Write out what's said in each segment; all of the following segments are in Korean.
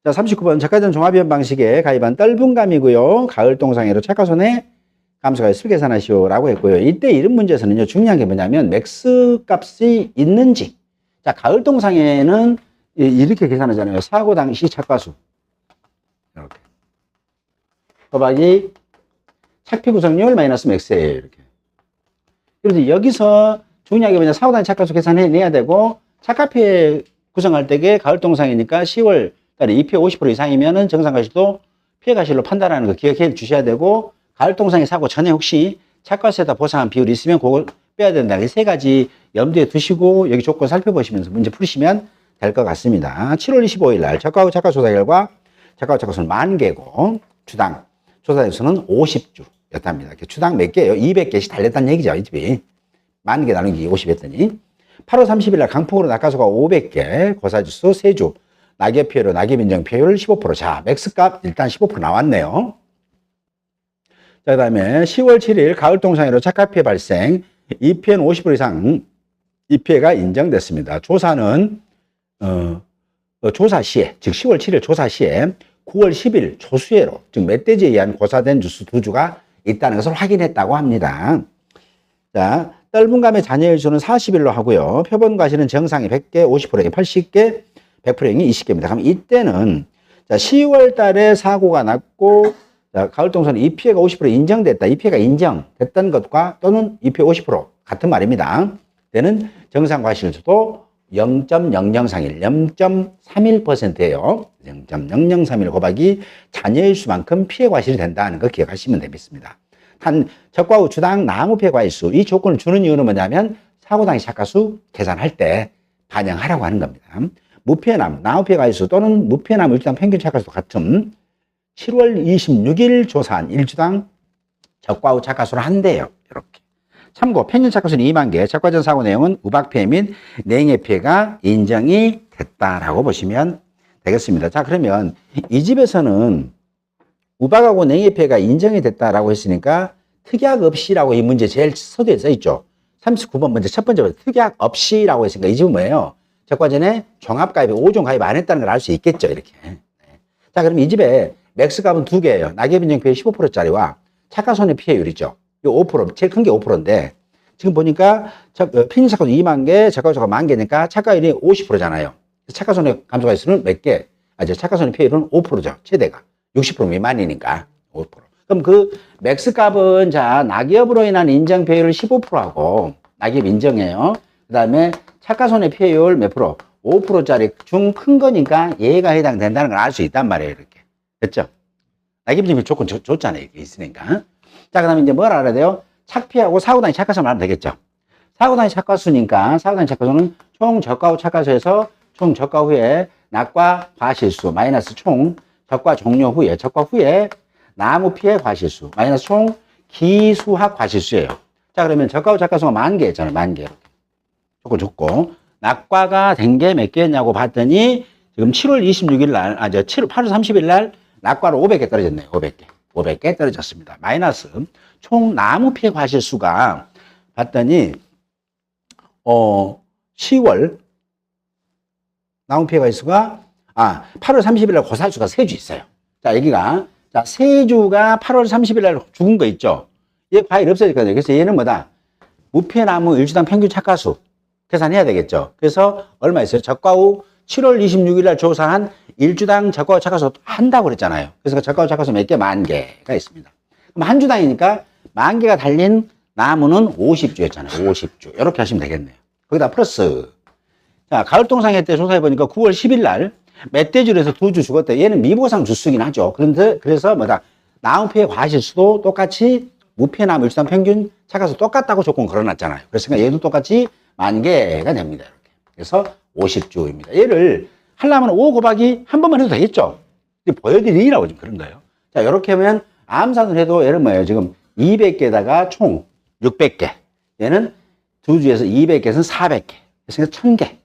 자, 39번 적가전 종합위원 방식에 가입한 떫은감이고요. 가을 동상으로 착가손해 감소가 수를 계산하시오라고 했고요. 이때 이런 문제에서는요, 중요한 게 뭐냐면 맥스 값이 있는지. 자, 가을 동상에는 이렇게 계산하잖아요. 사고 당시 착가수. 이렇게. 곱하기 착피 구성률 마이너스 맥스예요. 이렇게. 그래서 여기서 중요한 게 뭐냐, 사고 당시 착가수 계산해내야 되고, 착가피해 구성할 때게 가을 동상이니까 10월 달에 2피해 50% 이상이면은 정상가실도 피해 가실로 판단하는 거 기억해 주셔야 되고, 가을 동상의 사고 전에 혹시 착가세에다 보상한 비율이 있으면 그걸 빼야 된다. 이 세 가지 염두에 두시고 여기 조건 살펴보시면서 문제 풀으시면 될 것 같습니다. 7월 25일 날 적가후 착가 조사 결과 적가후 착가수는 10,000개고 주당 조사에서는 50주였답니다. 주당 몇 개예요? 200개씩 달렸다는 얘기죠. 이 집이. 10,000개 나누기 50 했더니 8월 30일 날 강풍으로 낙하수가 500개, 고사지수 3주, 낙엽 피해로 낙엽 인정 피해율 15%. 자, 맥스값 일단 15% 나왔네요. 자, 그 다음에 10월 7일 가을 동상으로 착가피해 발생, 이 피해는 50% 이상 이 피해가 인정됐습니다. 조사는 조사 시에, 즉 10월 7일 조사 시에 9월 10일 조수회로, 즉 멧돼지에 의한 고사된 주수 2주가 있다는 것을 확인했다고 합니다. 자, 떫은감의 잔여일 수는 40일로 하고요. 표본 과실은 정상이 100개, 50%에 80개, 100%이 20개입니다. 그럼 이때는 자, 10월 달에 사고가 났고, 자, 가을 동선은 이 피해가 50% 인정됐다. 이 피해가 인정됐던 것과 또는 이 피해 50% 같은 말입니다. 때는 정상 과실수도 0.0031, 0.31%예요. 0.0031 곱하기 잔여일 수만큼 피해 과실이 된다는 거 기억하시면 되겠습니다. 한 적과 후 주당 나무 피해 과실수, 이 조건을 주는 이유는 뭐냐면 사고 당시 착가수 계산할 때 반영하라고 하는 겁니다. 무피해남, 나무 피해 과실수 또는 무피해남 일주당 평균 착가수 같은 7월 26일 조사한 1주당 적과 후 착가수를 한대요. 이렇게. 참고 평균 착가수는 2만 개, 적과 전 사고 내용은 우박 피해 및 냉해 피해가 인정이 됐다라고 보시면 되겠습니다. 자, 그러면 이 집에서는 우박하고 냉해 피해가 인정이 됐다라고 했으니까 특약 없이라고 이 문제 제일 서두에 써 있죠. 39번 문제 첫 번째 특약 없이라고 했으니까 이 집은 뭐예요? 적과 전에 종합가입, 5종 가입 안 했다는 걸 알 수 있겠죠. 이렇게. 자, 그럼 이 집에 맥스값은 2개예요. 낙엽 인정 피해 15%짜리와 착가손해 피해율이죠. 이 5%, 제일 큰 게 5%인데, 지금 보니까 평균 착가손 2만 개, 적가손해가 10,000개니까 착가율이 50%잖아요. 착가손해 감소가 있으면 몇 개? 착가손해 피해율은 5%죠. 최대가. 60% 미만이니까 5%. 그럼 그 맥스값은 자, 낙엽으로 인한 인정 피해율 15%하고, 낙엽 인정이에요. 그 다음에 착가손해 피해율 몇 프로? 5%짜리 중 큰 거니까 얘가 해당된다는 걸 알 수 있단 말이에요. 이렇게. 됐죠? 낙엽 인정 조건 줬잖아요. 이게 있으니까. 자, 그 다음에 이제 뭘 알아야 돼요? 착피하고 사고당시 착가수만 알면 되겠죠. 사고당시 착가수니까 사고당시 착가수는 총 적과 후 착가수에서 총 적과 후에 낙과 과실수 마이너스 총 적과 종료 후에 적과 후에 나무 피해 과실수 마이너스 총 기수학 과실수예요. 자, 그러면 적과 후 착가수가 10,000개 했잖아요. 10,000개. 조건 줬고 낙과가 된 게 몇 개였냐고 봤더니 지금 7월 26일 날, 8월 30일 날 낙과로 500개 떨어졌네요. 500개. 500개 떨어졌습니다. 마이너스 총 나무 피해 과실수가 봤더니 10월 나무 피해 과실수가 8월 30일 날 고사주가 3주 있어요. 자, 여기가 자, 3주가 8월 30일 날 죽은 거 있죠. 얘 과일 없어졌거든요. 그래서 얘는 뭐다? 무피해 나무 일주당 평균 착가수 계산해야 되겠죠. 그래서 얼마 있어요? 적과 후 7월 26일 날 조사한 일주당 적과 후 착가수 한다고 그랬잖아요. 그래서 적과 후 착가수 몇 개? 10,000개가 있습니다. 그럼 한 주당이니까 10,000개가 달린 나무는 50주였잖아요. 50주. 이렇게 하시면 되겠네요. 거기다 플러스. 자, 가을 동상회 때 조사해보니까 9월 10일 날 멧돼지로 해서 2주 죽었대. 얘는 미보상 주수긴 하죠. 그런데, 그래서 뭐다? 나무 피해 과실수도 똑같이 무피해 나무 일주당 평균 착가수 똑같다고 조건 걸어놨잖아요. 그래서 얘도 똑같이 10,000개가 됩니다. 이렇게. 그래서 50주입니다. 얘를 하려면 5 곱하기 한 번만 해도 되겠죠? 보여드리라고 지금 그런 거예요. 자, 이렇게 하면 암산을 해도 얘는 뭐예요? 지금 200개다가 총 600개. 얘는 2주에서 200개에서는 400개. 그래서 1,000개.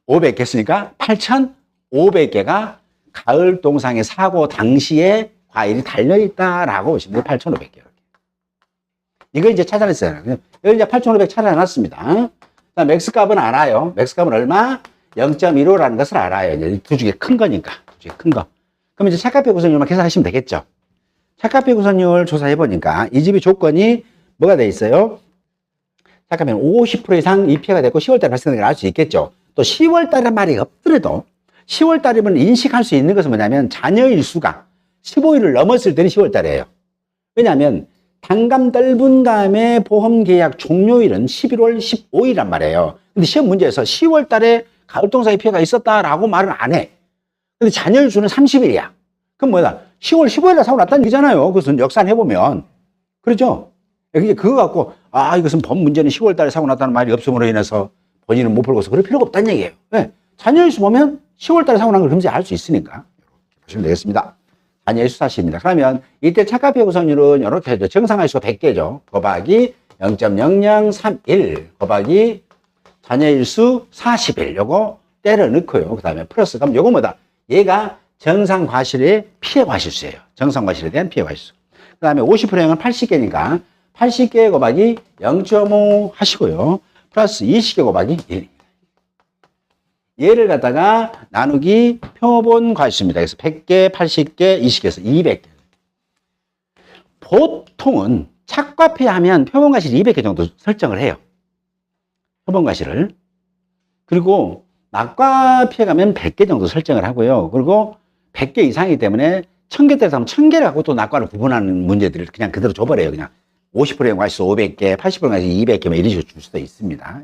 500개 했으니까 8,500개가 가을 동상의 사고 당시에 과일이 달려있다라고 보시면 8,500개. 이거 이제 찾아냈어요. 여기 이제 8,500 찾아놨습니다. 맥스 값은 알아요. 맥스 값은 얼마? 0.15라는 것을 알아요. 이제 두 중에 큰 거니까. 솔직히 큰 거. 그럼 이제 착각비 구성률만 계산하시면 되겠죠. 착각비 구성률 조사해보니까 이 집의 조건이 뭐가 돼 있어요? 착각비는 50% 이상 이 피해가 됐고 10월달에 발생된 걸 알 수 있겠죠. 또 10월달에 말이 없더라도 10월달이면 인식할 수 있는 것은 뭐냐면 잔여일 수가 15일을 넘었을 때는 10월달이에요. 왜냐하면 단감 떨분감의 보험계약 종료일은 11월 15일이란 말이에요. 근데 시험 문제에서 10월달에 가을동사의 피해가 있었다라고 말은 안 해. 근데 잔여일 수는 30일이야. 그럼 뭐다? 10월 15일날 사고 났다는 얘기잖아요. 그것은 역산해보면. 그렇죠? 그거 갖고, 이것은 법 문제는 10월달에 사고 났다는 말이 없음으로 인해서 본인은 못 풀고서 그럴 필요가 없다는 얘기예요. 네. 잔여일수 보면 10월달에 사고 난 걸 금세 알 수 있으니까. 이렇게 보시면 되겠습니다. 잔여일수 사실입니다. 그러면 이때 착각피해 구성률은 이렇게 하죠. 정상할수가 100개죠. 곱하기 0.0031 곱하기 잔여일수 40일. 요거 때려 넣고요. 그 다음에 플러스. 그럼 요거 뭐다? 얘가 정상과실의 피해 과실수예요. 정상과실에 대한 피해 과실수. 그 다음에 50%는 80개니까 80개 곱하기 0.5 하시고요. 플러스 20개 곱하기 1. 얘를 갖다가 나누기 표본 과실수입니다. 그래서 100개, 80개, 20개에서 200개. 보통은 착과피 하면 표본 과실 200개 정도 설정을 해요. 표본 과실을. 그리고 낙과 피해 가면 100개 정도 설정을 하고요. 그리고 100개 이상이기 때문에 1000개대에서 하면 1000개를 갖고 또 낙과를 구분하는 문제들을 그냥 그대로 줘버려요. 그냥 50%의 과실수 500개, 80%의 과실수 200개 뭐 이런 식으로 줄 수도 있습니다.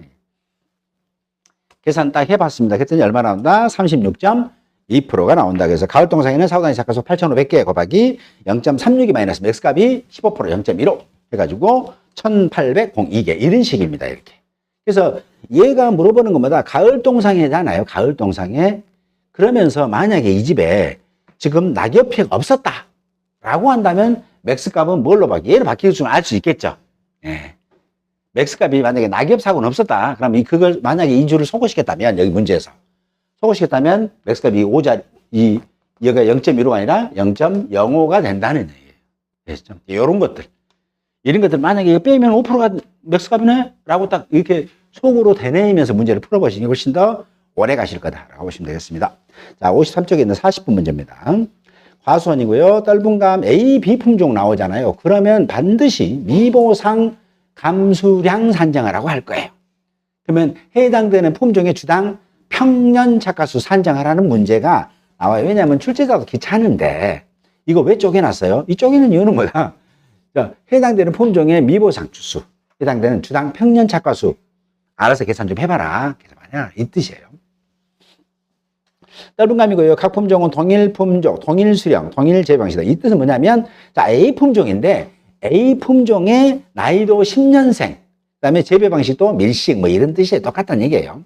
계산 딱 해봤습니다. 그랬더니 얼마 나온다? 36.2%가 나온다. 그래서 가을동상에는 사고단위 착과수 8,500개 곱하기 0.36이 마이너스 맥스값이 15% 0.15 해가지고 1,802개 이런 식입니다. 이렇게. 그래서 얘가 물어보는 것마다 가을동상회잖아요. 가을동상회. 그러면서 만약에 이 집에 지금 낙엽 피해가 없었다 라고 한다면 맥스값은 뭘로 바뀌? 얘를 바뀌어주면 알 수 있겠죠. 예. 맥스값이 만약에 낙엽 사고는 없었다. 그럼 그걸 만약에 이 줄을 소거시켰다면 여기 문제에서 소거시켰다면 맥스값이 5자리 여기가 0.15가 아니라 0.05가 된다는 얘기예요. 됐죠? 이런 것들. 이런 것들 만약에 이거 빼면 5%가 맥스값이네? 라고 딱 이렇게 속으로 되뇌이면서 문제를 풀어보시는 게 훨씬 더 오래 가실 거다라고 보시면 되겠습니다. 자, 53쪽에 있는 40분 문제입니다. 과수원이고요. 떨분감 A, B 품종 나오잖아요. 그러면 반드시 미보상 감수량 산정을 하라고 할 거예요. 그러면 해당되는 품종의 주당 평년 착과수 산정하라는 문제가 나와요. 왜냐하면 출제자도 귀찮은데 이거 왜 쪼개놨어요? 이 쪼개는 이유는 뭐야? 해당되는 품종의 미보상 주수, 해당되는 주당 평년 착과수 알아서 계산 좀 해봐라. 이 뜻이에요. 떨분감이고요. 각 품종은 동일 품종, 동일 수령, 동일 재배방식이다. 이 뜻은 뭐냐면 자, A 품종인데 A 품종의 나이도 10년생, 그 다음에 재배 방식도 밀식, 뭐 이런 뜻이에요. 똑같다는 얘기예요.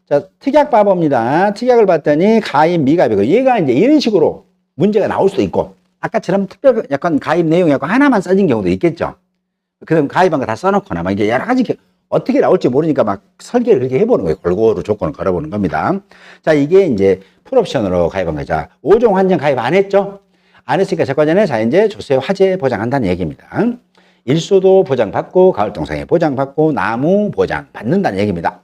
자, 특약 봐봅니다. 특약을 봤더니 가입, 미가입이고, 얘가 이제 이런 식으로 문제가 나올 수도 있고, 아까처럼 특별 약간 가입 내용이 약간 하나만 써진 경우도 있겠죠. 그럼 가입한 거 다 써놓거나, 막 이게 여러 가지 어떻게 나올지 모르니까 막 설계를 그렇게 해보는 거예요. 골고루 조건을 걸어보는 겁니다. 자, 이게 이제 풀옵션으로 가입한 거죠. 5종 환경 가입 안 했죠? 안 했으니까 적과전에 자연재해, 조세, 화재 보장한다는 얘기입니다. 일소도 보장받고 가을동상에 보장받고 나무 보장 받는다는 얘기입니다.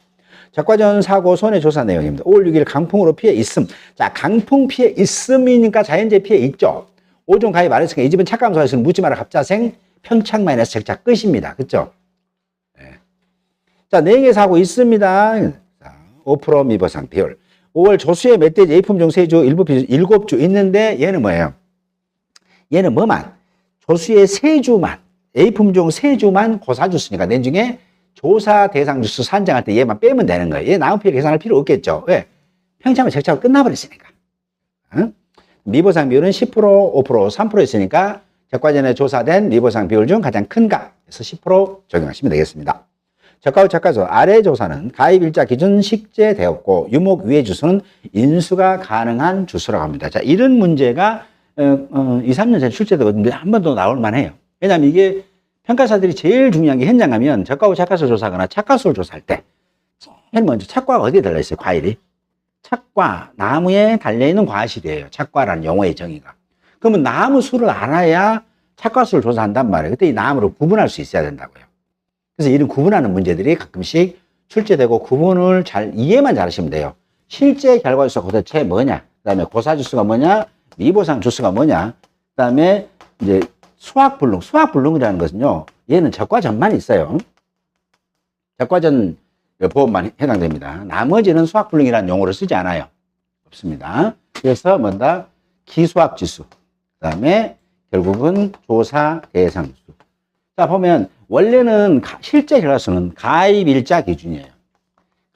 적과전 사고 손해조사 내용입니다. 5월 6일 강풍으로 피해 있음. 자, 강풍 피해 있음이니까 자연재해 피해 있죠. 5종 가입 안 했으니까 이 집은 착감소에서는 묻지 마라 갑자생 평착 마이너스 적자 끝입니다. 그렇죠? 네. 자, 4개 사고 있습니다. 5% 미보상 비율. 5월 조수의 멧돼지 A품종 3주, 일부 비주 7주 있는데 얘는 뭐예요? 얘는 뭐만? 조수의 3주만, A품종 3주만 고사주수니까 내중에 조사 대상 주수 산정할 때 얘만 빼면 되는 거예요. 얘 남은 피해 계산할 필요 없겠죠. 왜? 평창은 적자가 끝나버렸으니까. 응? 미보상 비율은 10%, 5%, 3% 있으니까 적과전에 조사된 미보상 비율 중 가장 큰 값에서 10% 적용하시면 되겠습니다. 적가 후 적가수 아래 조사는 가입일자 기준 식재되었고 유목 위의 주수는 인수가 가능한 주수라고 합니다. 자, 이런 문제가 2, 3년 전에 출제되거든요. 한 번 더 나올 만해요. 왜냐하면 이게 평가사들이 제일 중요한 게 현장 가면 적가 후 착과수 조사하거나 착과수를 조사할 때 제일 먼저 착과가 어디에 달려있어요? 과일이. 착과, 나무에 달려있는 과실이에요. 착과라는 용어의 정의가. 그러면 나무 수를 알아야 착과수를 조사한단 말이에요. 그때 이 나무를 구분할 수 있어야 된다고요. 그래서 이런 구분하는 문제들이 가끔씩 출제되고 구분을 이해만 잘하시면 돼요. 실제 결과수가 도대체 뭐냐? 그다음에 고사주수가 뭐냐, 미보상 주수가 뭐냐, 그다음에 이제 수학불능. 수학불능이라는 것은요, 얘는 적과전만 있어요. 적과전 보험만 해당됩니다. 나머지는 수학불능이라는 용어를 쓰지 않아요. 없습니다. 그래서 뭐다, 기수학지수, 그다음에 결국은 조사 대상수. 자, 보면 원래는 실제 결과수는 가입일자 기준이에요.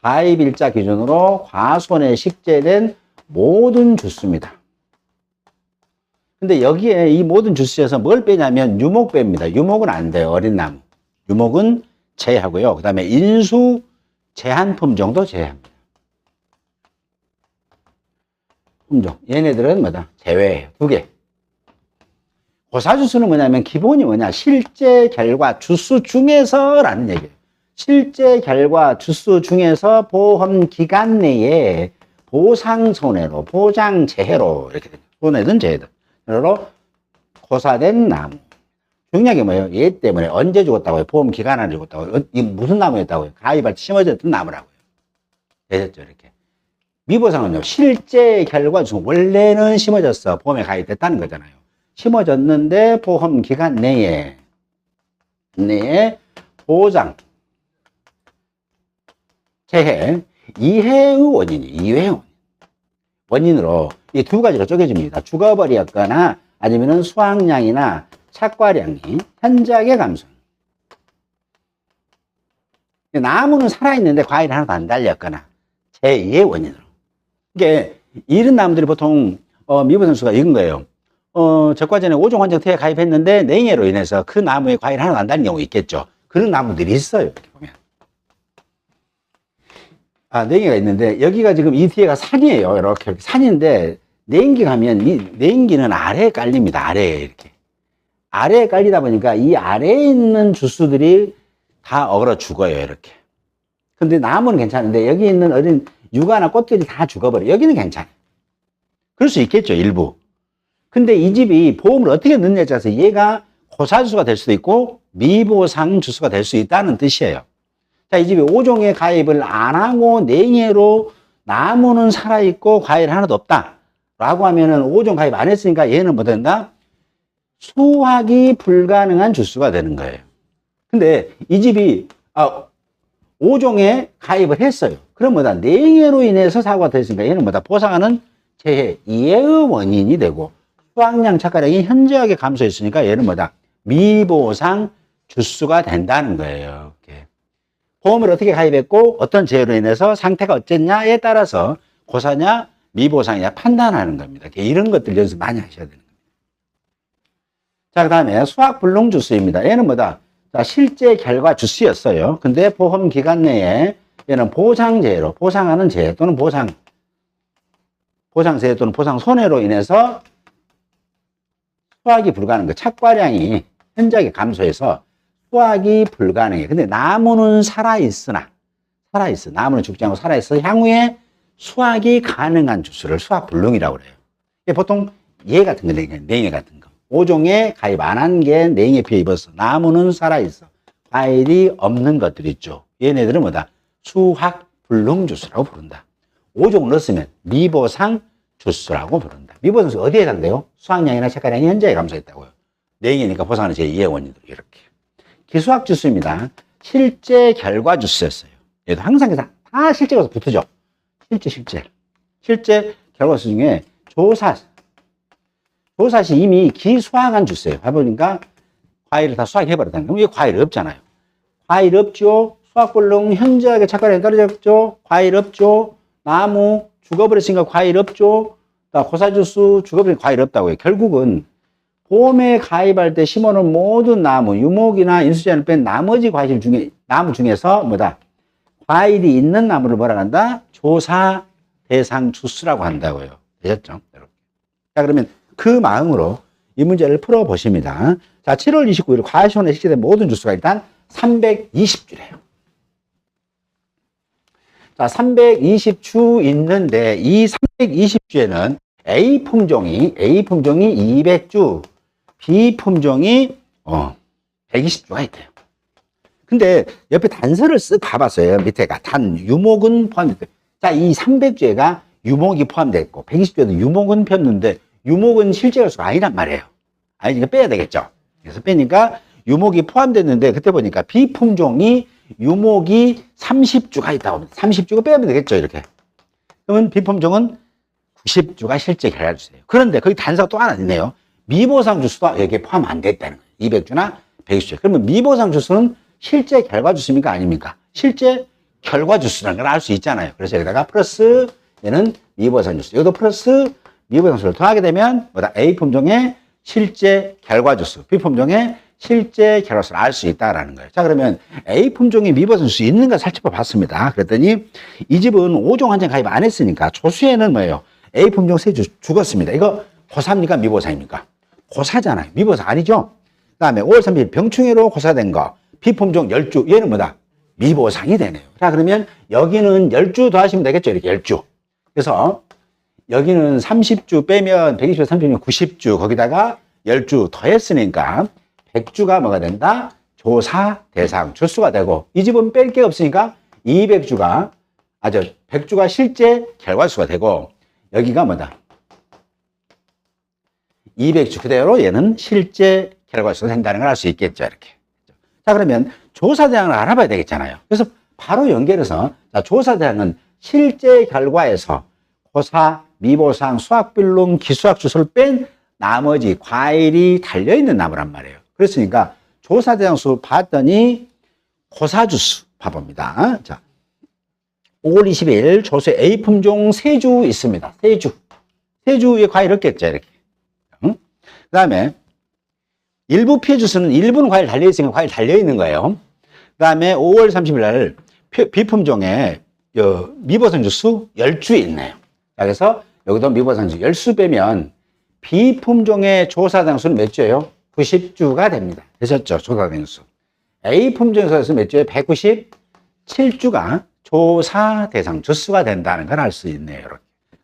가입일자 기준으로 과손에 식재된 모든 주수입니다. 근데 여기에 이 모든 주수에서 뭘 빼냐면 유목 뺍니다. 유목은 안 돼요. 어린 나무. 유목은 제하고요. 그 다음에 인수 제한 품종도 제외합니다. 품종. 얘네들은 뭐다? 제외해요. 2개. 고사주수는 뭐냐면 기본이 뭐냐? 실제 결과 주수 중에서라는 얘기예요. 실제 결과 주수 중에서 보험 기간 내에 보상 손해로, 보장 재해로 이렇게 됩니다. 손해든 재해든. 로 고사된 나무. 중요한 게 뭐예요? 얘 때문에 언제 죽었다고요? 보험 기간 안에 죽었다고요? 이 무슨 나무였다고요? 가입할 때 심어졌던 나무라고요. 되셨죠? 이렇게. 미보상은요, 실제 결과 중 원래는 심어졌어. 보험에 가입됐다는 거잖아요. 심어졌는데 보험 기간 내에 보장, 재해, 이해의 원인이, 이해의 원인. 원인으로 이 2가지로 쪼개집니다. 죽어버렸거나 아니면은 수확량이나 착과량이 현저하게 감소. 나무는 살아있는데 과일이 하나도 안 달렸거나 제2의 원인으로. 이게 이런 나무들이 보통 미보상수가 이런 거예요. 적과전에 5종 환경태에 가입했는데 냉해로 인해서 그 나무에 과일이 하나도 안 달린 경우 있겠죠. 그런 나무들이 있어요. 이렇게 보면. 냉기가 있는데 여기가 지금 이 뒤에가 산이에요. 이렇게 산인데 냉기 가면 이 냉기는 아래에 깔립니다. 아래에 이렇게 아래에 깔리다 보니까 이 아래에 있는 주스들이 다 얼어 죽어요. 이렇게. 근데 나무는 괜찮은데 여기 있는 어린 유가나 꽃들이 다 죽어버려요. 여기는 괜찮아요. 그럴 수 있겠죠. 일부. 근데 이 집이 보험을 어떻게 넣느냐에 따라서 얘가 고사주수가 될 수도 있고 미보상 주수가 될 수 있다는 뜻이에요. 자, 이 집이 5종에 가입을 안 하고 냉해로 나무는 살아있고 과일 하나도 없다 라고 하면은 5종 가입 안 했으니까 얘는 뭐 된다? 수확이 불가능한 주수가 되는 거예요. 근데 이 집이 5종에 가입을 했어요. 그럼 뭐다? 냉해로 인해서 사고가 됐으니까 얘는 뭐다? 보상하는 재해, 이해의 원인이 되고 수확량 착과량이 현저하게 감소했으니까 얘는 뭐다? 미보상 주수가 된다는 거예요. 이렇게. 보험을 어떻게 가입했고 어떤 재해로 인해서 상태가 어쨌냐에 따라서 고사냐 미보상이냐 판단하는 겁니다. 이런 것들 연습 많이 하셔야 되는 겁니다. 자, 그 다음에 수확불능 주수입니다. 얘는 뭐다? 자, 실제 결과 주수였어요. 근데 보험 기간 내에 얘는 보상재해로, 보상하는 재해 또는 보상재해 또는 보상 손해로 인해서 수확이 불가능한 거, 착과량이 현저하게 감소해서 수확이 불가능해. 근데 나무는 살아있어. 나무는 죽지 않고 살아있어. 향후에 수확이 가능한 주수를 수확불능이라고 그래요. 보통 얘 같은 거, 냉해 같은 거. 5종에 가입 안 한 게 냉해 피해 입었어. 나무는 살아있어. 과일이 없는 것들 있죠. 얘네들은 뭐다? 수확불능 주수라고 부른다. 5종을 넣었으면 미보상 주수라고 부른다. 미보상 주수 어디에 해당돼요? 수확량이나 착과량이 현저하게 감소했다고요. 냉해니까 보상하는 제2의 원인으로 이렇게. 기수학 주수입니다. 실제 결과 주수였어요. 얘도 항상 다 실제가 붙으죠. 실제 결과 수 중에 조사시 이미 기수확한 주수예요. 해보니까 과일을 다 수확해버렸다는 거예요. 이게 과일이 없잖아요. 과일 없죠. 수확불능 현저하게 착과량이 떨어졌죠. 과일 없죠. 나무 죽어버렸으니까 과일 없죠. 고사주수 죽어버린 과일 없다고요. 결국은 보험에 가입할 때 심어놓은 모든 나무, 유목이나 인수제한을 뺀 나머지 과일 중에, 나무 중에서 뭐다? 과일이 있는 나무를 뭐라 한다? 조사 대상 주수라고 한다고요. 되셨죠? 여러분. 자, 그러면 그 마음으로 이 문제를 풀어보십니다. 자, 7월 29일 과시원에 식재된 모든 주수가 일단 320주래요. 자, 320주 있는데 이 320주에는 A 품종이 200주, B 품종이 120주가 있대요. 근데 옆에 단서를 쓱 봐봤어요. 밑에가 단 유목은 포함됐대요. 자, 이 300주에가 유목이 포함되어 있고 120주에도 유목은 폈는데 유목은 실제 갈수가 아니란 말이에요. 아니니까 빼야 되겠죠. 그래서 빼니까 유목이 포함됐는데 그때 보니까 B품종이 유목이 30주가 있다고 합니다. 30주가 빼면 되겠죠. 이렇게. 그러면 B품종은 90주가 실제 결과주수예요. 그런데 거기 단서가 또 하나 있네요. 미보상 주수도 여기에 포함 안 됐다는 거예요. 200주나 120주. 그러면 미보상 주수는 실제 결과 주수입니까? 아닙니까? 실제 결과 주수라는 걸 알 수 있잖아요. 그래서 여기다가 플러스 얘는 미보상 주수. 이것도 플러스 미보상 주수를 더하게 되면 뭐다? A품종의 실제 결과 주수, B품종의 실제 결과수를 알 수 있다라는 거예요. 자, 그러면 A품종의 미보상 주수 있는가 살펴봤습니다. 그랬더니 이 집은 5종 환자 가입 안 했으니까 조수에는 뭐예요? A품종 세주 죽었습니다. 이거 고사입니까? 미보상입니까? 고사잖아요. 미보상 아니죠? 그 다음에 5월 30일 병충해로 고사된 거. B품종 10주. 얘는 뭐다? 미보상이 되네요. 자, 그러면 여기는 10주 더하시면 되겠죠? 이렇게 10주. 그래서 여기는 30주 빼면 120주, 30주, 90주. 거기다가 10주 더했으니까 100주가 뭐가 된다? 조사 대상 주수가 되고 이 집은 뺄 게 없으니까 200주가 100주가 실제 결과수가 되고 여기가 뭐다? 200주 그대로 얘는 실제 결과수가 된다는 걸 알 수 있겠죠. 이렇게. 자, 그러면 조사 대상을 알아봐야 되겠잖아요. 그래서 바로 연결해서 자, 조사 대상은 실제 결과에서 고사, 미보상, 수학빌rum, 기수학 주소를 뺀 나머지 과일이 달려있는 나무란 말이에요. 그랬으니까 조사 대상수 봤더니 고사주수 봐봅니다. 자, 5월 20일 조수에 A품종 3주 있습니다. 3주. 3주의 과일 없겠죠. 이렇게. 응? 그 다음에 일부 피해 주수는 일부는 과일 달려있으니까 과일 달려있는 거예요. 그 다음에 5월 30일 날 B품종에 미보상 주수 10주 있네요. 자, 그래서 여기도 미보상 주수 10수 빼면 B품종의 조사 대상수는 몇 주예요? 90주가 됩니다. 되셨죠? 조사 대상수. A품종에서 몇 주에 197주가 조사 대상 주수가 된다는 걸 알 수 있네요. 이렇게.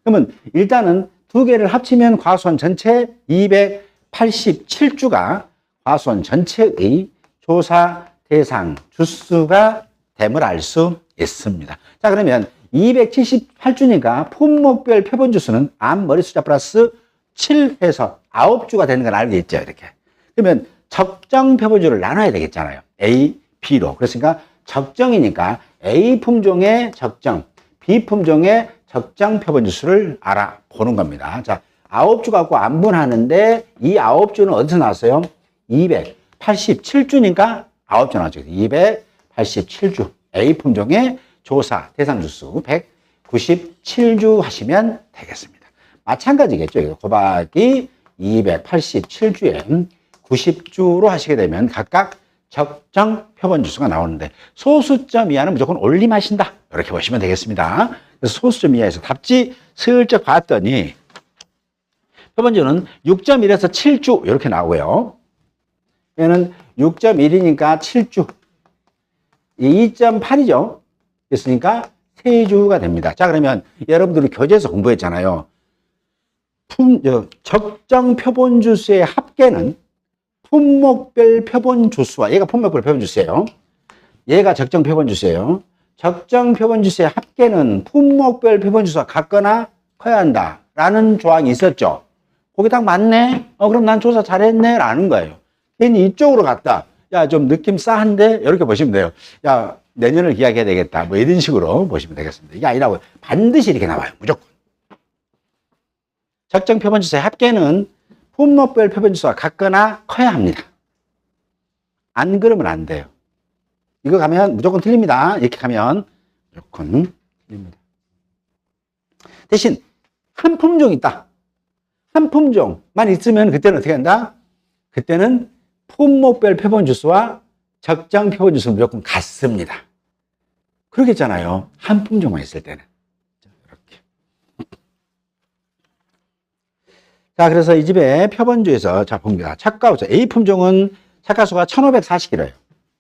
그러면 일단은 두 개를 합치면 과수원 전체 287주가 과수원 전체의 조사 대상 주수가 됨을 알 수 있습니다. 자, 그러면 278주니까 품목별 표본 주수는 암 머리 숫자 플러스 7 해서 9주가 되는 걸 알겠죠. 이렇게. 그러면 적정 표본주를 나눠야 되겠잖아요. A, B로. 그렇으니까 적정이니까 A 품종의 적정, B 품종의 적정 표본주 수를 알아보는 겁니다. 자, 9주 갖고 안분하는데 이 9주는 어디서 나왔어요? 287주니까 9주 나왔죠. 287주. A 품종의 조사 대상 주수 197주 하시면 되겠습니다. 마찬가지겠죠. 이거 곱하기 287주에 90주로 하시게 되면 각각 적정 표본 주수가 나오는데 소수점 이하는 무조건 올림하신다. 이렇게 보시면 되겠습니다. 그래서 소수점 이하에서 답지 슬쩍 봤더니 표본주는 6.1에서 7주 이렇게 나오고요. 얘는 6.1이니까 7주. 2.8이죠. 됐으니까 3주가 됩니다. 자, 그러면 여러분들이 교재에서 공부했잖아요. 적정 표본주수의 합계는 품목별 표본주수와 얘가 품목별 표본주수예요. 얘가 적정 표본주수예요. 적정 표본주수의 합계는 품목별 표본주수와 같거나 커야 한다 라는 조항이 있었죠. 거기 딱 맞네? 그럼 난 조사 잘했네 라는 거예요. 괜히 이쪽으로 갔다. 야, 좀 느낌 싸한데? 이렇게 보시면 돼요. 야, 내년을 기약해야 되겠다. 뭐 이런 식으로 보시면 되겠습니다. 이게 아니라고 반드시 이렇게 나와요. 무조건. 적정 표본주수의 합계는 품목별 표본주수와 같거나 커야 합니다. 안 그러면 안 돼요. 이거 가면 무조건 틀립니다. 이렇게 가면 무조건 틀립니다. 대신 한 품종 있다. 한 품종만 있으면 그때는 어떻게 한다? 그때는 품목별 표본주수와 적정 표본주수는 무조건 같습니다. 그러겠잖아요. 한 품종만 있을 때는. 이렇게. 자, 그래서 이 집의 표본주에서 자 봅니다. 착가수 A 품종은 착가수가 1540개래요.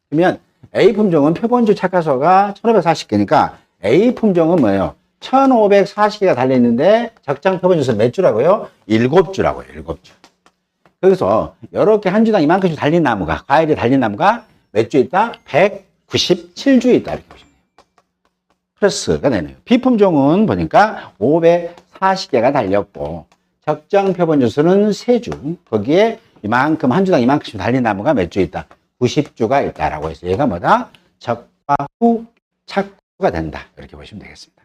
그러면 A 품종은 표본주 착가수가 1540개니까 A 품종은 뭐예요? 1540개가 달려있는데 적정 표본주수는 몇 주라고요? 7주라고요. 7주. 여기서 이렇게 한 주당 이만큼씩 달린 나무가 과일이 달린 나무가 몇 주 있다? 197주 있다. 이렇게 보시면 돼요. 플러스가 되네요. B품종은 보니까 540개가 달렸고 적정 표본주수는 3주. 거기에 이만큼 한 주당 이만큼씩 달린 나무가 몇 주 있다? 90주가 있다라고 해서 얘가 뭐다? 적과 후 착후가 된다. 이렇게 보시면 되겠습니다.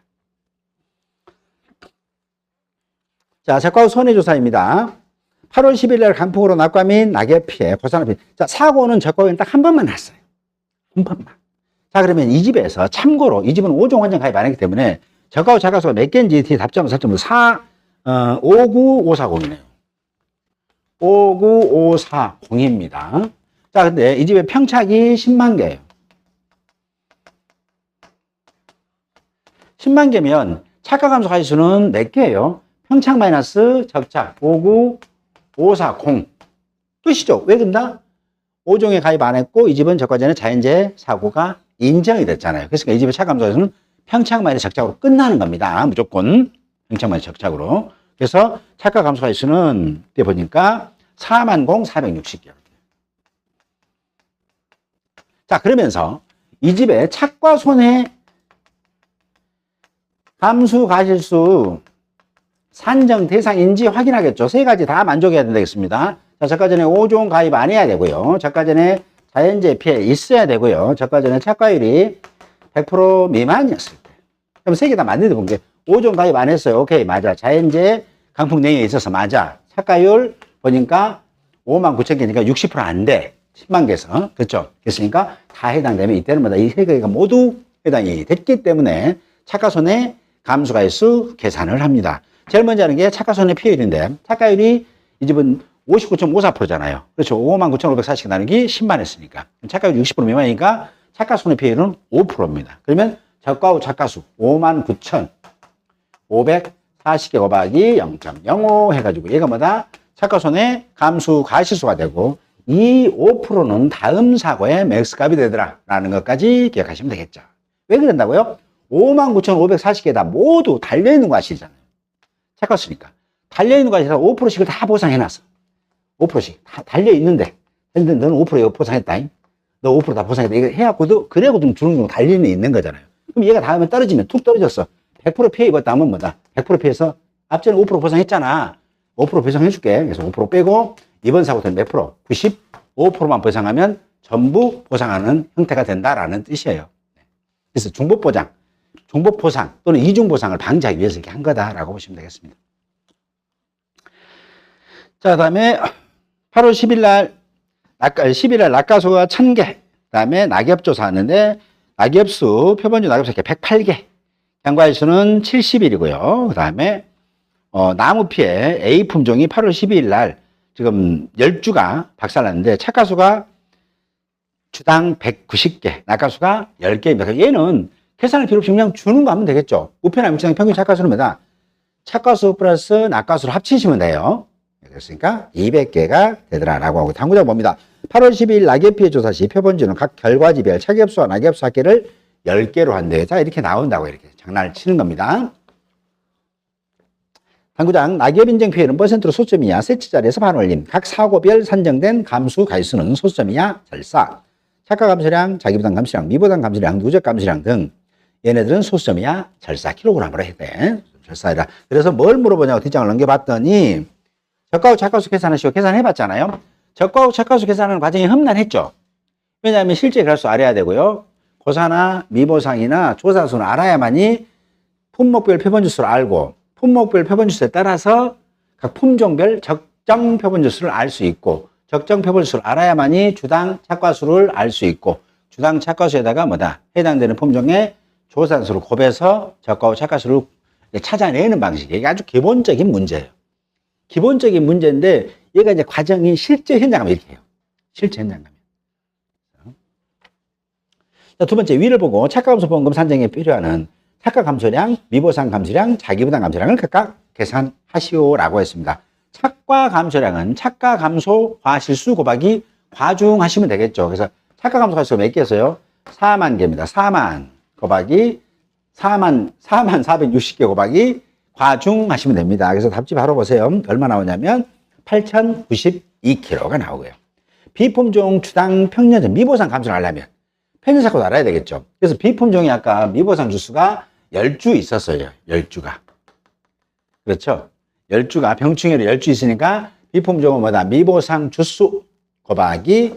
자, 적과 후 손해조사입니다. 8월 10일 날 강풍으로 낙과 및 낙엽 피해, 고산업 피해. 자, 사고는 적과 후에는 딱 한 번만 났어요. 한 번만. 자, 그러면 이 집에서 참고로 이 집은 5종 환경 가입 안 했기 때문에 적과 후 착과수가 몇 개인지 뒤에 답장을 살펴보면 59540이네요. 59540입니다. 자, 근데 이 집의 평착이 10만 개예요. 10만 개면 착과 감소 가지수는 몇 개예요? 평착 마이너스 적착 59540 뜻이죠. 왜 그런다? 5종에 가입 안 했고 이 집은 적과 전에 자연재해 사고가 인정이 됐잖아요. 그러니까 이 집의 착과 감소 가지수는 평착 마이너스 적착으로 끝나는 겁니다. 무조건 평착 마이너스 적착으로. 그래서 착과 감소 가지수는 이때 보니까 40,460개. 자, 그러면서 이 집의 착과 손해 감수 가실수 산정 대상인지 확인하겠죠. 세 가지 다 만족해야 되겠습니다. 자, 저가 전에 5종 가입 안 해야 되고요. 저가 전에 자연재해 피해 있어야 되고요. 저가 전에 착과율이 100% 미만이었을 때. 그럼 세 개 다 맞는데 본 게 5종 가입 안 했어요. 오케이, 맞아. 자연재해 강풍 냉해에 있어서 맞아. 착과율 보니까 59,000개니까 60% 안 돼. 10만 개에서. 그렇죠? 그랬으니까 다 해당되면 이때는 뭐다? 이 세 개가 모두 해당이 됐기 때문에 착과손해 감수가일수 계산을 합니다. 제일 먼저 하는 게 착과손해 피해율인데 착과율이 이 집은 59.54%잖아요. 그렇죠. 59,540개 나누기 10만 했으니까. 착과율 60% 미만이니까 착과손해 피해율은 5%입니다. 그러면 적과 후 착과수 59,540개 곱하기 0.05 해가지고 얘가 뭐다? 착과손해 감수 가실수가 되고 이 5%는 다음 사고의 맥스값이 되더라 라는 것까지 기억하시면 되겠죠. 왜 그런다고요? 59,540개 다 모두 달려있는 거 아시잖아요. 착과수니까. 달려있는 거 아시잖아요. 5%씩을 다 보상해놨어. 5%씩 다 달려있는데 너는 5% 보상했다. 너 5% 다 보상했다. 이거 해갖고도 그래고 좀 주는 거 달리는 있는 거잖아요. 그럼 얘가 다음에 떨어지면 툭 떨어졌어. 100% 피해 입었다 하면 뭐다? 100% 피해서 앞전에 5% 보상했잖아. 5% 보상해줄게. 그래서 5% 빼고 이번 사고 때는 몇 프로? 95%만 보상하면 전부 보상하는 형태가 된다라는 뜻이에요. 그래서 중복보장, 중복보상 또는 이중보상을 방지하기 위해서 이렇게 한 거다라고 보시면 되겠습니다. 자, 그 다음에 8월 10일 날, 10일 날 낙과수가 1000개, 그 다음에 낙엽조사 하는데 낙엽수, 표본주 낙엽수 108개, 경과일수는 70일이고요. 그 다음에 나무 피해 A 품종이 8월 12일 날 지금 10주가 박살났는데 착과수가 주당 190개, 낙과수가 10개입니다. 얘는 계산할 필요 없이 그냥 주는 거 하면 되겠죠. 우편함 주당 평균 착과수는 뭐다? 착과수 플러스 낙과수를 합치시면 돼요. 그랬으니까 200개가 되더라라고 하고 당구장 봅니다. 8월 12일 낙엽 피해 조사 시 표본주는 각 결과지별 착엽수와 낙엽수 합계를 10개로 한대요. 자, 이렇게 나온다고 이렇게 장난을 치는 겁니다. 당구장 낙엽 인정 피해는 퍼센트로 소점이야 세치 자리에서 반올림. 각 사고별 산정된 감수 가지수는 소점이야 절사. 착과 감소량, 자기부담 감소량, 미부담 감소량, 누적 감소량 등 얘네들은 소점이야 절사 킬로그램으로 해야 돼. 절사이라. 그래서 뭘 물어보냐고 뒷장을 넘겨봤더니 적과 후 착과수 계산하시고 계산해봤잖아요. 적과 후 착과수 계산하는 과정이 험난했죠. 왜냐하면 실제 결수 알아야 되고요. 고사나 미보상이나 조사수는 알아야만이 품목별 표본주수를 알고 품목별 표본주수에 따라서 각 품종별 적정 표본주수를 알 수 있고 적정 표본주수를 알아야만이 주당 착과수를 알 수 있고 주당 착과수에다가 뭐다? 해당되는 품종의 조사수를 곱해서 적과 후 착과수를 찾아내는 방식이 이게 아주 기본적인 문제예요. 기본적인 문제인데 얘가 이제 과정이 실제 현장 가면 이렇게 해요. 실제 현장 가면. 자, 두 번째 위를 보고 착과감소 보험금 산정에 필요한 착과 감소량, 미보상 감소량, 자기부담 감소량을 각각 계산하시오라고 했습니다. 착과 감소량은 착과 감소 과실수 곱하기 과중하시면 되겠죠. 그래서 착과 감소 과실수 몇 개였어요? 4만 개입니다. 4만 곱하기 4,460개 곱하기 과중하시면 됩니다. 그래서 답지 바로 보세요. 얼마 나오냐면 8,092kg가 나오고요. 비품종 주당 평년전 미보상 감소를 하려면 편견착각수 알아야 되겠죠. 그래서 비품종이 아까 미보상 주수가 10주 있었어요. 10주가. 그렇죠. 10주가 병충해로 10주 있으니까 비품종은 뭐다? 미보상 주수 곱하기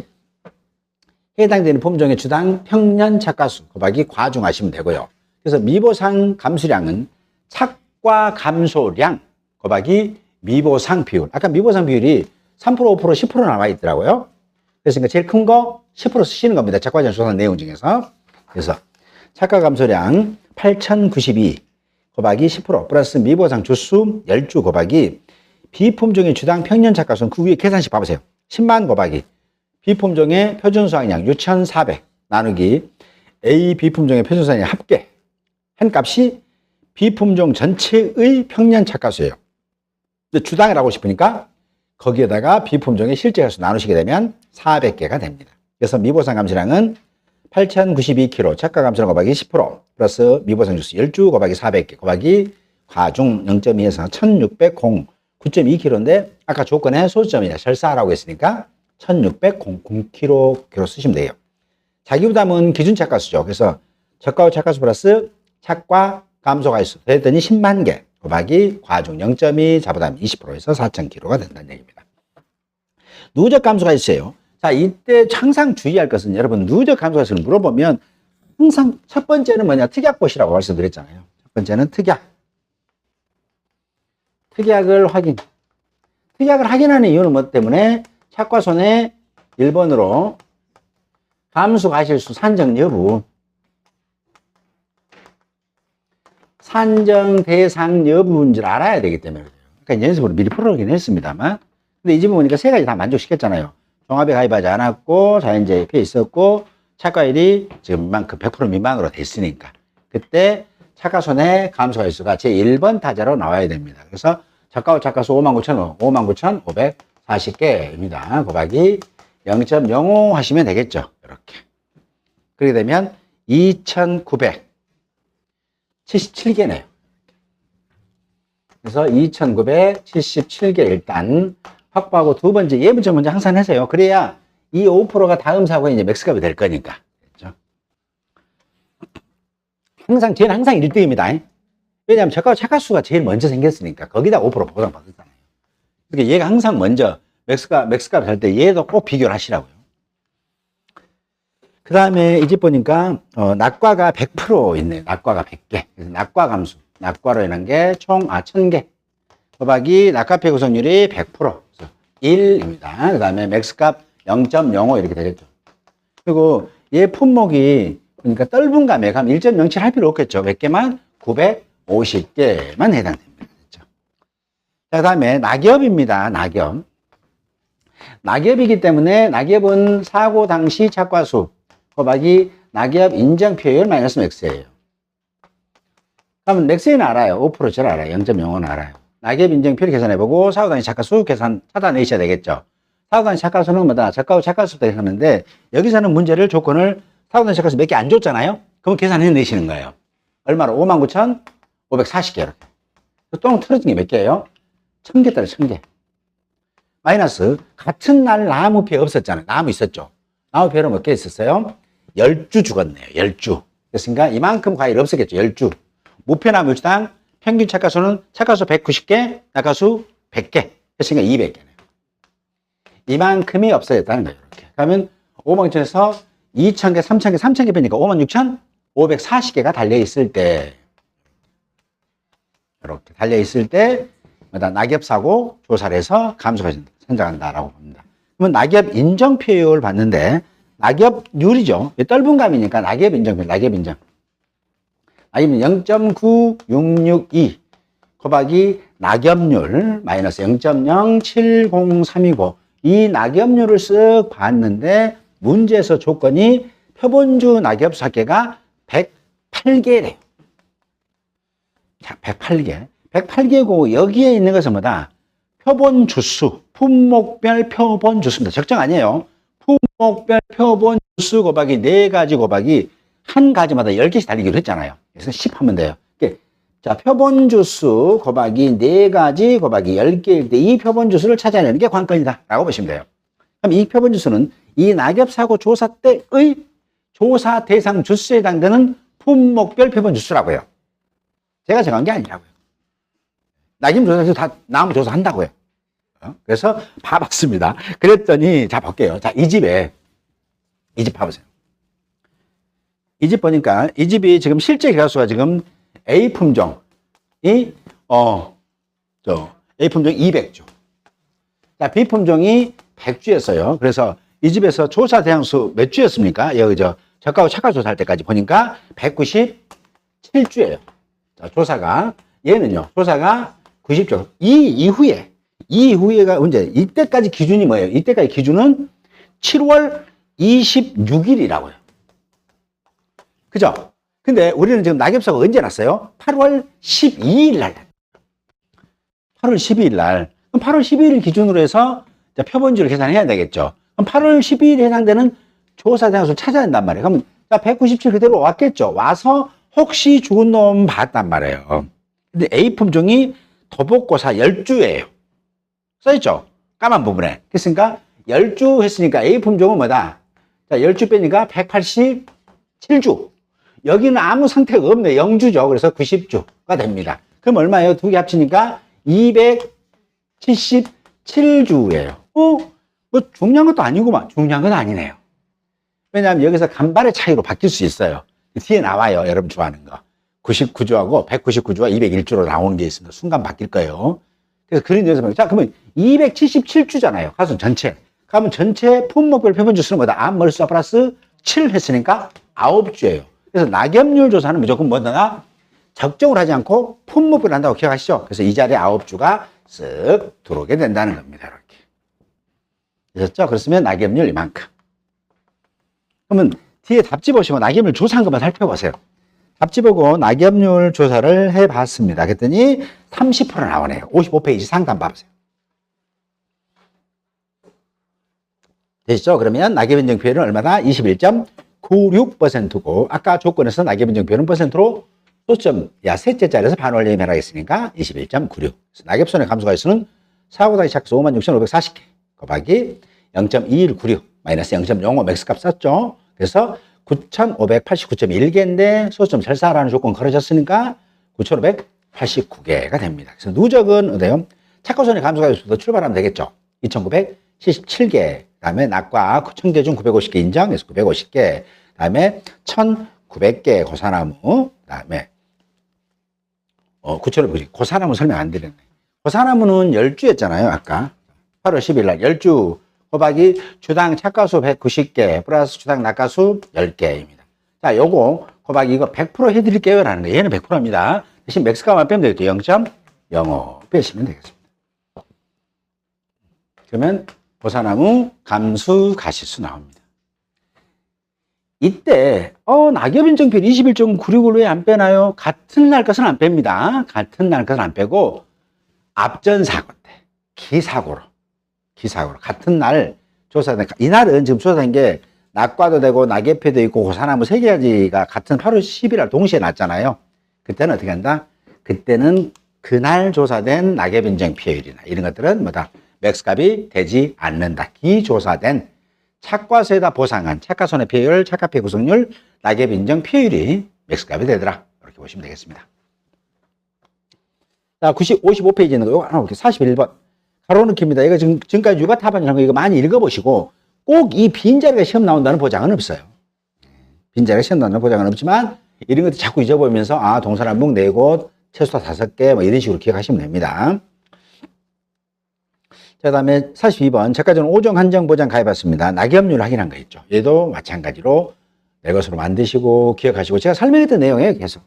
해당되는 품종의 주당 평년 착가수 곱하기 과중하시면 되고요. 그래서 미보상 감수량은 착과 감소량 곱하기 미보상 비율. 아까 미보상 비율이 3%, 5%, 10% 나와 있더라고요. 그래서 제일 큰 거 10% 쓰시는 겁니다. 착과전 조사 내용 중에서. 그래서 착과 감소량 8092 곱하기 10% 플러스 미보상 주수 10주 곱하기 비품종의 주당 평년 착가수는 그 위에 계산식 봐보세요. 10만 곱하기 비품종의 표준 수확량 6,400 나누기 A 비품종의 표준 수확량 합계 한 값이 비품종 전체의 평년 착가수예요. 근데 주당을 하고 싶으니까 거기에다가 비품종의 실제 횟수 나누시게 되면 400개가 됩니다. 그래서 미보상 감소량은 8,092kg 착가 감소량 곱하기 10% 플러스 미보상 주수 10주 곱하기 400개 곱하기 과중 0.2에서 1,600 9.2kg인데 아까 조건에 소수점이냐 설사라고 했으니까 1,600kg 쓰시면 돼요. 자기부담은 기준 착가수죠. 그래서 저가후 착가수 플러스 착과 감소가수 됐더니 10만 개 곱하기 과중 0.2 자부담 20%에서 4,000kg가 된다는 얘기입니다. 누적 감소가 있어요. 자, 이때 항상 주의할 것은 여러분 누적 감소가수를 물어보면 항상 첫 번째는 뭐냐 특약 보시라고 말씀드렸잖아요. 첫 번째는 특약을 확인. 특약을 확인하는 이유는 뭐 때문에 착과손해 1번으로 감수가실수 산정 여부, 산정 대상 여부인 줄 알아야 되기 때문에 그래요. 그러니까 연습으로 미리 풀어오긴 했습니다만, 근데 이 집은 보니까 세 가지 다 만족시켰잖아요. 종합에 가입하지 않았고, 자연재해 피해 있었고, 착과율이 지금 이만큼 100% 미만으로 됐으니까. 그때 착과손해 감수가실수가 제1번 타자로 나와야 됩니다. 그래서 저가후 착과수 59,540개입니다. 곱하기 0.05 하시면 되겠죠. 이렇게. 그렇게 되면 2,977개네요. 그래서 2,977개 일단 확보하고 두 번째 예문점 먼저 항상 하세요. 그래야 이 5%가 다음 사고에 이제 맥스값이 될 거니까. 그렇죠? 항상 쟤는 항상 1등입니다. 왜냐하면 저가후 착과수가 제일 먼저 생겼으니까 거기다 5% 보상받았잖아요. 그러니까 얘가 항상 먼저 맥스값 할 때 얘도 꼭 비교를 하시라고요. 그 다음에 이 집 보니까 낙과가 100% 있네요. 낙과가 100개. 그래서 낙과 감수. 낙과로 인한 게 총 1000개. 곱하기 낙과피해 구성률이 100%. 그래서 1입니다. 그 다음에 맥스값 0.05 이렇게 되겠죠. 그리고 얘 품목이 그러니까 떫은 감액 하면 1.07 할 필요 없겠죠. 몇 개만? 950개만 해당됩니다. 그렇죠? 자, 그 다음에 낙엽입니다. 낙엽. 낙엽이기 때문에 낙엽은 사고 당시 착과수 곱하기 낙엽 인정 피해율 마이너스 맥스예요. 그러면 맥스는 알아요. 5%를 알아요. 0.05는 알아요. 낙엽 인정 피해를 계산해보고 사고 당시 착과수 계산 찾아내셔야 되겠죠. 사고 당시 착과수는 뭐다? 저가후 착과수부터 하는데 여기서는 문제를 조건을 사고 당시 착과수 몇 개 안 줬잖아요. 그럼 계산해내시는 거예요. 얼마로? 59,540개 이렇게. 똥 틀어진 게 몇 개예요? 1000개 따라 1000개. 마이너스 같은 날 나무 피해 없었잖아요. 나무 있었죠. 나무 피해는 몇 개 있었어요? 10주 죽었네요. 10주. 그랬으니까 이만큼 과일 없었겠죠. 10주. 무표나무 주당 평균 착과수는 착과수 190개, 낙과수 100개. 그랬으니까 200개네요. 이만큼이 없어졌다는 거예요. 이렇게. 그러면 5만원에서 2,000개, 3,000개, 3,000개 빼니까 56,540개가 달려있을 때 이렇게 달려있을 때 낙엽사고 조사를 해서 감소가 선정한다라고 봅니다. 그러면 낙엽 인정 피해율 봤는데 낙엽률이죠. 떫은 감이니까 낙엽 인정률, 낙엽 인정. 낙엽은 0.9662 곱하기 낙엽률 마이너스 0.070329. 이 낙엽률을 쓱 봤는데 문제에서 조건이 표본주 낙엽 사계가 108개래요. 자, 108개. 108개고 여기에 있는 것은 뭐다? 표본 주수, 품목별 표본 주수입니다. 적정 아니에요. 품목별 표본 주수 곱하기 4가지 곱하기 한 가지마다 10개씩 달리기로 했잖아요. 그래서 10 하면 돼요. 자, 표본 주수 곱하기 4가지 곱하기 10개일 때 이 표본 주수를 찾아내는 게 관건이다 라고 보시면 돼요. 그럼 이 표본 주수는 이 낙엽 사고 조사 때의 조사 대상 주수에 해당되는 품목별 표본 주수라고요. 제가 정한 게 아니라고요. 낙엽 조사에서 다 나무 조사한다고요. 그래서 봐봤습니다. 그랬더니, 자, 볼게요. 자, 이 집 봐보세요. 이 집 보니까, 이 집이 지금 실제 개가수가 지금 A 품종이, A 품종 200주. 자, B 품종이 100주였어요. 그래서 이 집에서 조사 대상수 몇 주였습니까? 여기 저가하고 착가 조사할 때까지 보니까 197주예요. 자, 조사가, 얘는요, 조사가 90주. 이 이후에가 언제, 이때까지 기준이 뭐예요? 이때까지 기준은 7월 26일이라고요. 그죠? 근데 우리는 지금 낙엽사가 언제 났어요? 8월 12일 날. 8월 12일 날. 그럼 8월 12일 기준으로 해서 표본주를 계산해야 되겠죠. 그럼 8월 12일에 해당되는 조사 대상수를 찾아야 된단 말이에요. 그럼 197 그대로 왔겠죠. 와서 혹시 죽은 놈 봤단 말이에요. 근데 A 품종이 도복고사 10주예요. 써있죠? 까만 부분에. 그랬으니까 10주 했으니까 A 품종은 뭐다? 자, 10주 빼니까 187주. 여기는 아무 상태가 없네. 0주죠. 그래서 90주가 됩니다. 그럼 얼마예요? 두 개 합치니까 277주예요. 뭐 중요한 것도 아니구만. 중요한 건 아니네요. 왜냐하면 여기서 간발의 차이로 바뀔 수 있어요. 뒤에 나와요. 여러분 좋아하는 거. 99주하고 199주와 201주로 나오는 게 있습니다. 순간 바뀔 거예요. 그래서 그런 연습을. 자, 그러면 277주잖아요. 가수 전체. 그러면 전체 품목별 표본주수는 뭐다? 암,멀,수,화 플러스 7 했으니까 9주예요. 그래서 낙엽률 조사는 무조건 뭐다? 적정을 하지 않고 품목별로 한다고 기억하시죠? 그래서 이 자리에 9주가 쓱 들어오게 된다는 겁니다. 이렇게. 되셨죠? 그렇으면 낙엽률 이만큼. 그러면 뒤에 답지 보시고 낙엽률 조사한 것만 살펴보세요. 답지 보고 낙엽률 조사를 해봤습니다. 그랬더니 30% 나오네요. 55페이지 상단 봐보세요. 되시죠? 그러면 낙엽 인정 비율은 얼마다? 21.96%고 아까 조건에서 낙엽 인정 비율은 퍼센트로 소점, 셋째 자리에서 반올림 해라겠으니까 21.96. 낙엽선의 감소 가지수는 4,4 56,540개 곱하기 0.2196 마이너스 0.05 맥스값 썼죠. 그래서 9,589.1개인데 소점 설사라는 조건 걸어졌으니까 9,589개가 됩니다. 그래서 누적은 어때요? 착고선의 감소 가지수부터 출발하면 되겠죠. 2,977개. 그다음에 낙과 9,000개 중 950개 인정해서 950개. 그다음에 1,900개 고사나무. 그다음에 9,500개. 고사나무 설명 안 드렸네. 고사나무는 10주였잖아요. 아까 8월 10일 날 10주 곱하기 주당 착가수 190개 플러스 주당 낙가수 10개입니다. 자, 요거 곱하기 이거 100% 해드릴게요 라는 거예요. 얘는 100%입니다. 대신 맥스값만 빼면 되겠죠. 0.05 빼시면 되겠습니다. 그러면 고사나무 감수 가시수 나옵니다. 이때 낙엽 인정비율 21.96을 왜 안 빼나요? 같은 날 것은 안 뺍니다. 같은 날 것은 안 빼고 앞전 사고 때 기사고로 같은 날 조사된, 이날은 지금 조사된 게 낙과도 되고 낙엽회도 있고 고사나무 3가지가 같은 8월 10일 날 동시에 났잖아요. 그때는 어떻게 한다? 그때는 그날 조사된 낙엽 인정 피해율이나 이런 것들은 뭐다? 맥스값이 되지 않는다. 기조사된 착과수에다 보상한 착가손해 피해율, 착가피해 구성률, 낙엽 인정 피해율이 맥스값이 되더라. 이렇게 보시면 되겠습니다. 자, 55페이지는 이거 하나 볼게요. 41번. 가로 넣기입니다. 이거 지금까지 유가타반이라는 거 이거 많이 읽어보시고 꼭 이 빈자리가 시험 나온다는 보장은 없어요. 빈자리가 시험 나온다는 보장은 없지만 이런 것도 자꾸 잊어보면서 동서남북 4곳, 최소 5개 뭐 이런 식으로 기억하시면 됩니다. 자, 다음에 42번. 제가전은 오정 한정 보장 가입했습니다. 낙엽률 확인한 거 있죠. 얘도 마찬가지로 내 것으로 만드시고 기억하시고 제가 설명했던 내용에 계속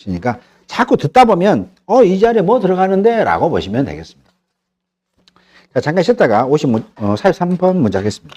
그러니까 자꾸 듣다 보면 이 자리에 뭐 들어가는데 라고 보시면 되겠습니다. 자, 잠깐 쉬었다가 43번 문제 하겠습니다.